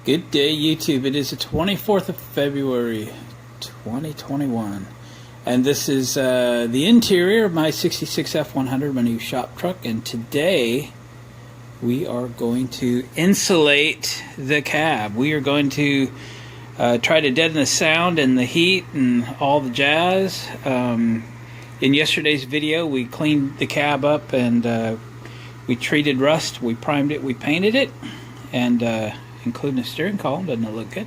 Good day, YouTube. It is the 24th of February, 2021. And this is the interior of my 66 F100, my new shop truck. And today, we are going to insulate the cab. We are going to try to deaden the sound and the heat and all the jazz. In yesterday's video, we cleaned the cab up and we treated rust. We primed it, we painted it, and including the steering column. Doesn't it look good?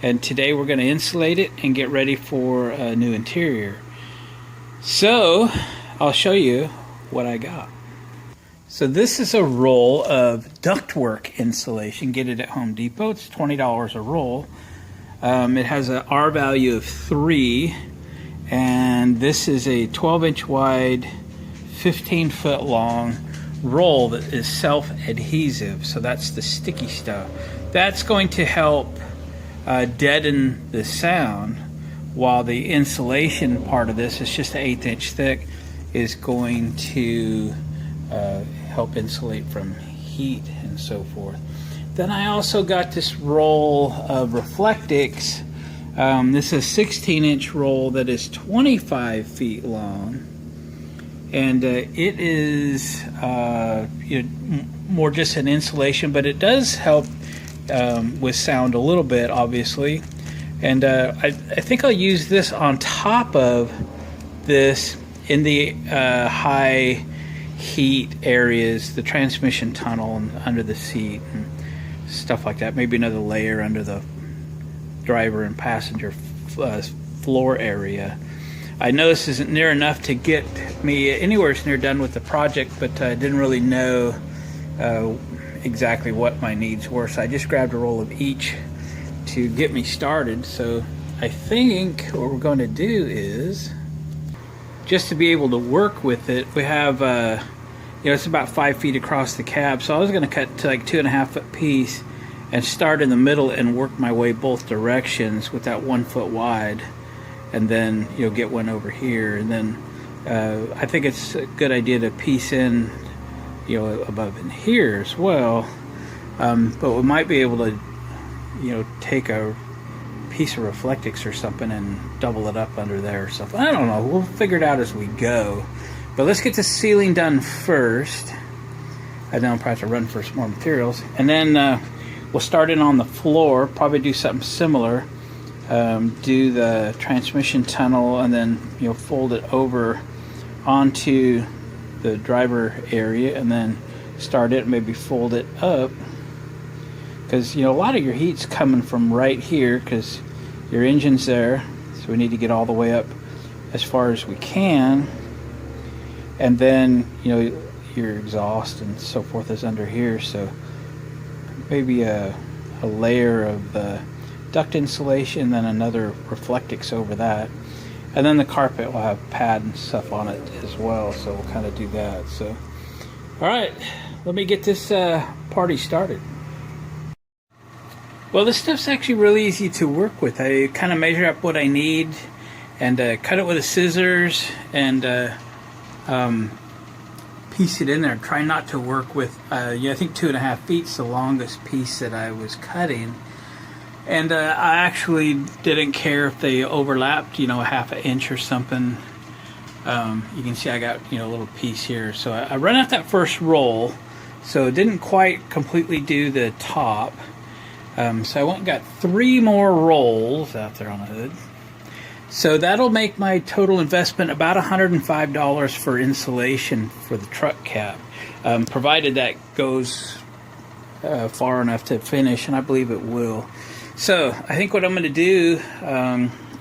And today we're going to insulate it and get ready for a new interior. So I'll show you what I got. So this is a roll of ductwork insulation. Get it at Home Depot. It's $20 a roll. It has an R value of 3, and this is a 12-inch wide, 15-foot long roll that is self-adhesive. So that's the sticky stuff. That's going to help deaden the sound, while the insulation part of this is just an 1/8 inch thick, is going to help insulate from heat and so forth. Then I also got this roll of reflectix. This is a 16-inch roll that is 25 feet long, and it is more just an insulation, but it does help with sound a little bit, obviously. And I think I'll use this on top of this in the high heat areas, the transmission tunnel and under the seat and stuff like that. Maybe another layer under the driver and passenger floor area. I know this isn't near enough to get me anywhere near done with the project, but I didn't really know exactly what my needs were, so I just grabbed a roll of each to get me started. So I think what we're going to do is, just to be able to work with it, we have it's about 5 feet across the cab, so I was going to cut to like 2.5 foot piece and start in the middle and work my way both directions with that 1 foot wide, and then get one over here. And then I think it's a good idea to piece in above in here as well, but we might be able to take a piece of reflectix or something and double it up under there or something. I don't know, we'll figure it out as we go. But let's get the ceiling done first, and then I'll probably have to run for some more materials, and then we'll start in on the floor, probably do something similar, do the transmission tunnel, and then fold it over onto the driver area, and then start it, maybe fold it up, because a lot of your heat's coming from right here because your engine's there, so we need to get all the way up as far as we can. And then your exhaust and so forth is under here, so maybe a layer of duct insulation, then another reflectix over that. And then the carpet will have pad and stuff on it as well, so we'll kind of do that. So, all right, let me get this party started. Well, this stuff's actually really easy to work with. I kind of measure up what I need and cut it with the scissors and piece it in there. Try not to work with, I think 2.5 feet is the longest piece that I was cutting. And I actually didn't care if they overlapped, a 1/2 inch or something. You can see I got, a little piece here. So I run out that first roll, so it didn't quite completely do the top. So I went and got 3 more rolls out there on the hood. So that'll make my total investment about $105 for insulation for the truck cab, provided that goes far enough to finish, and I believe it will. So I think what I'm going to do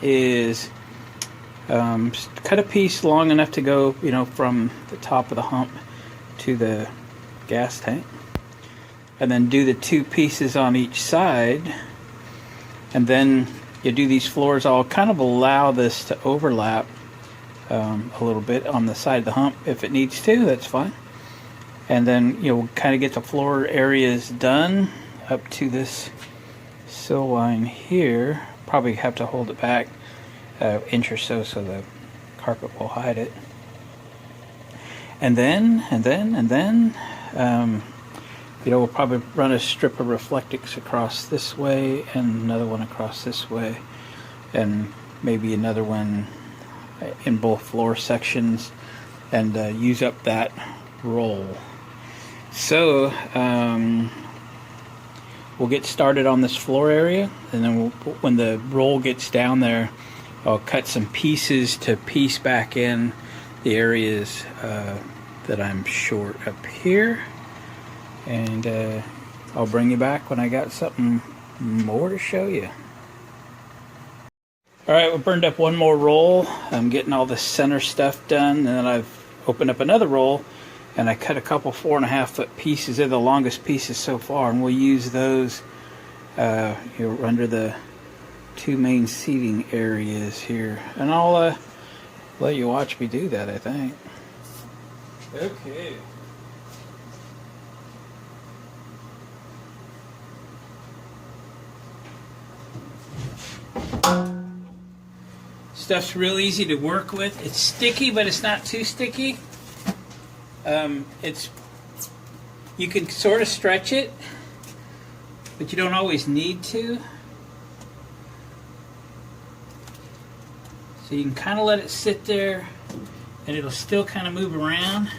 is cut a piece long enough to go, from the top of the hump to the gas tank, and then do the 2 pieces on each side, and then you do these floors. I'll kind of allow this to overlap a little bit on the side of the hump if it needs to. That's fine. And then we'll kind of get the floor areas done up to this sill line here. Probably have to hold it back an inch or so the carpet will hide it. And then We'll probably run a strip of reflectix across this way and another one across this way, and maybe another one in both floor sections, and use up that roll. So we'll get started on this floor area, and then when the roll gets down there, I'll cut some pieces to piece back in the areas that I'm short up here, and I'll bring you back when I got something more to show you. Alright, we burned up one more roll. I'm getting all the center stuff done, and then I've opened up another roll, and I cut a couple 4.5 foot pieces. They're the longest pieces so far, and we'll use those under the two main seating areas here. And I'll let you watch me do that, I think. Okay. Stuff's real easy to work with. It's sticky, but it's not too sticky. You can sort of stretch it, but you don't always need to. So you can kind of let it sit there, and it'll still kind of move around.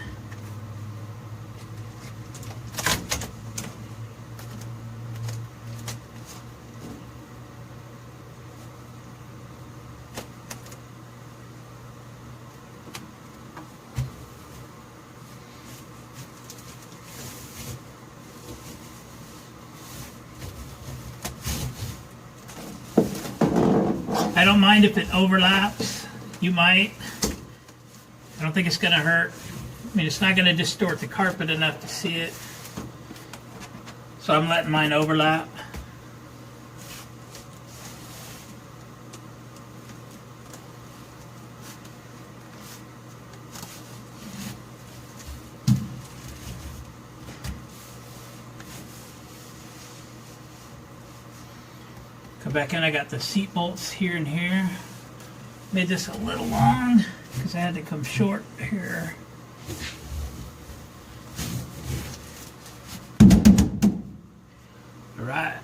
I don't mind if it overlaps. You might. I don't think it's going to hurt. I mean, it's not going to distort the carpet enough to see it. So I'm letting mine overlap. Come back in, I got the seat bolts here and here. Made this a little long because I had to come short here. All right.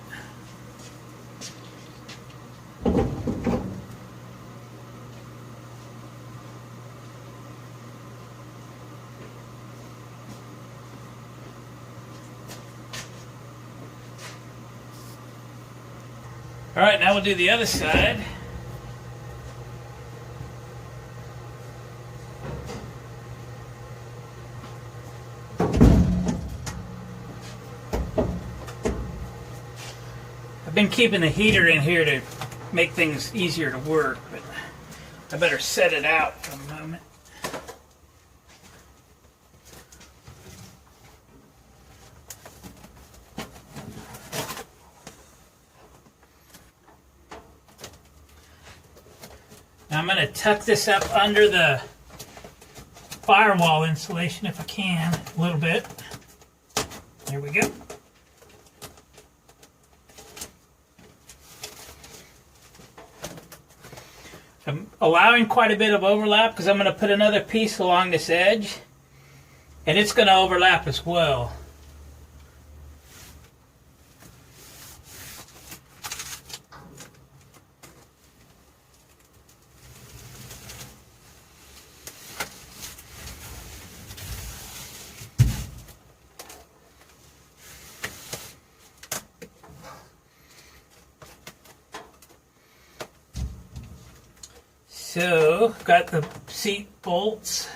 All right, now we'll do the other side. I've been keeping the heater in here to make things easier to work, but I better set it out for a moment. Now I'm going to tuck this up under the firewall insulation if I can, a little bit. There we go. I'm allowing quite a bit of overlap because I'm going to put another piece along this edge, and it's going to overlap as well. So, got the seat bolts.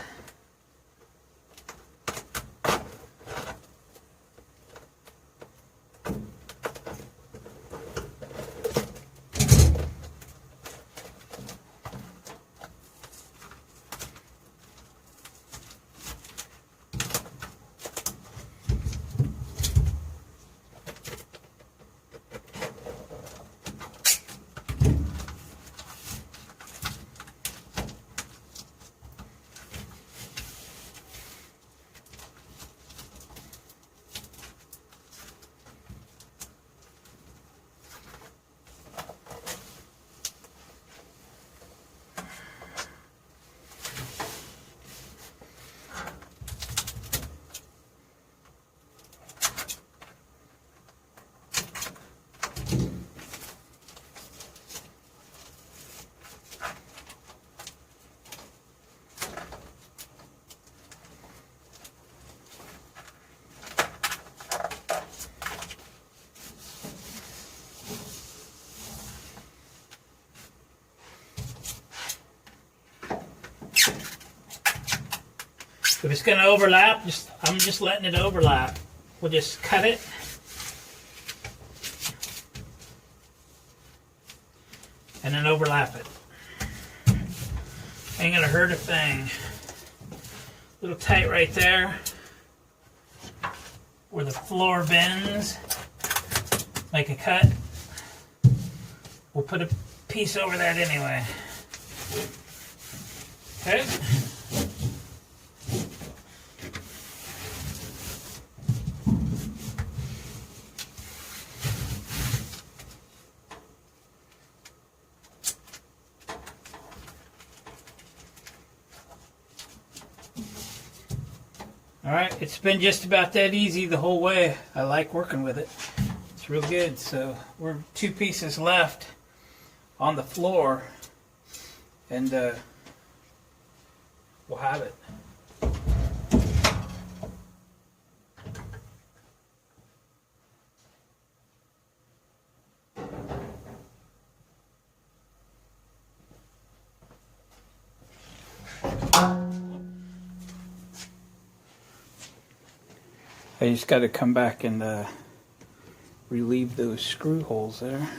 If it's going to overlap, I'm just letting it overlap. We'll just cut it. And then overlap it. Ain't going to hurt a thing. A little tight right there. Where the floor bends. Make a cut. We'll put a piece over that anyway. Okay. Alright, it's been just about that easy the whole way. I like working with it. It's real good. So we're 2 pieces left on the floor, and we'll have it. I just got to come back and relieve those screw holes there.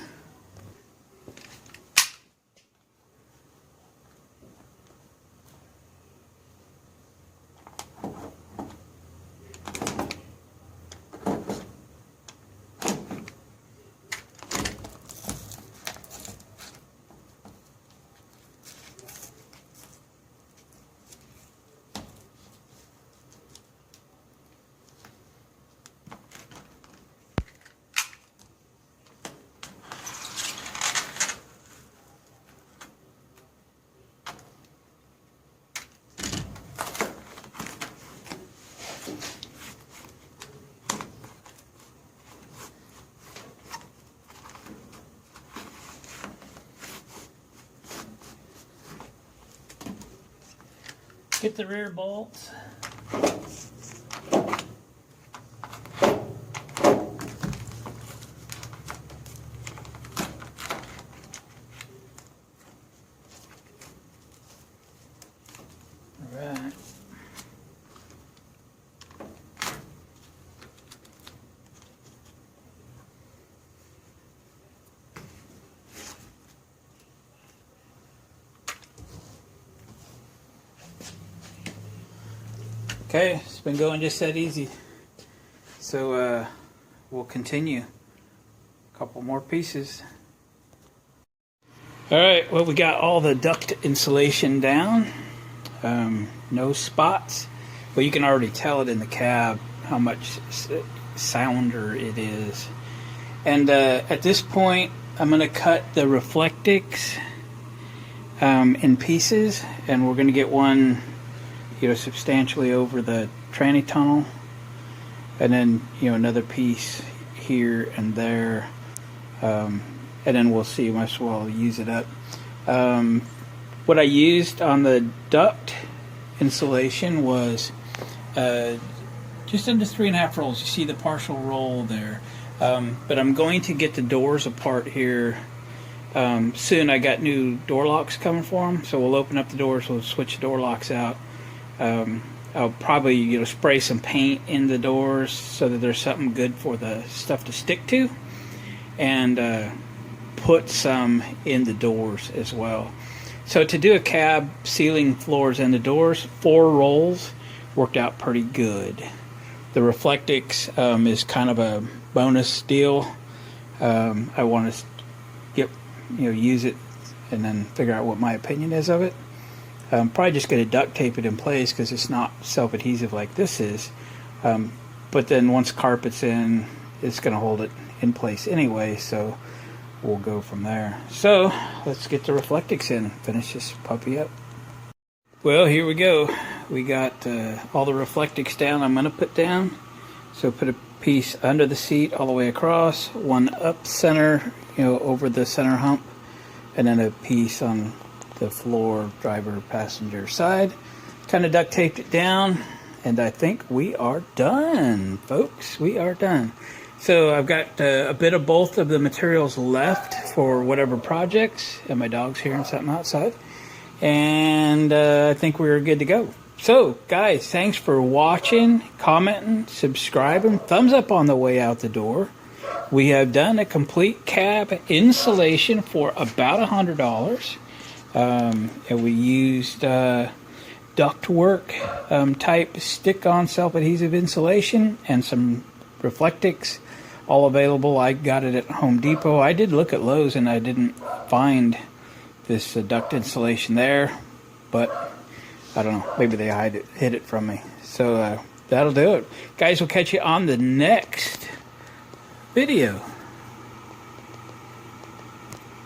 Get the rear bolts. Alright. Okay, it's been going just that easy. So we'll continue. A couple more pieces. Alright, well, we got all the duct insulation down. No spots. Well, you can already tell it in the cab how much sounder it is. And at this point, I'm going to cut the reflectix in pieces, and we're going to get one, you know, substantially over the tranny tunnel, and then, you know, another piece here and there, and then we'll see. Might as well use it up. What I used on the duct insulation was just under 3.5 rolls. You see the partial roll there, but I'm going to get the doors apart here soon. I got new door locks coming for them, so we'll open up the doors. We'll switch the door locks out. I'll probably, you know, spray some paint in the doors so that there's something good for the stuff to stick to, and put some in the doors as well. So to do a cab, sealing floors and the doors, 4 rolls worked out pretty good. The reflectix is kind of a bonus deal. I want to use it and then figure out what my opinion is of it. I'm probably just going to duct tape it in place because it's not self-adhesive like this is. But then once carpet's in, it's going to hold it in place anyway, so we'll go from there. So let's get the reflectix in and finish this puppy up. Well, here we go. We got all the reflectix down I'm going to put down. So put a piece under the seat all the way across, one up center, you know, over the center hump, and then a piece on the floor, driver, passenger side. Kind of duct taped it down, and I think we are done, folks. We are done. So I've got a bit of both of the materials left for whatever projects, and my dog's hearing something outside, and I think we're good to go. So, guys, thanks for watching, commenting, subscribing, thumbs up on the way out the door. We have done a complete cab installation for about $100. And we used ductwork type stick-on self-adhesive insulation and some reflectix, all available. I got it at Home Depot. I did look at Lowe's and I didn't find this duct insulation there, but I don't know, maybe they hid it from me. So that'll do it. Guys, we'll catch you on the next video.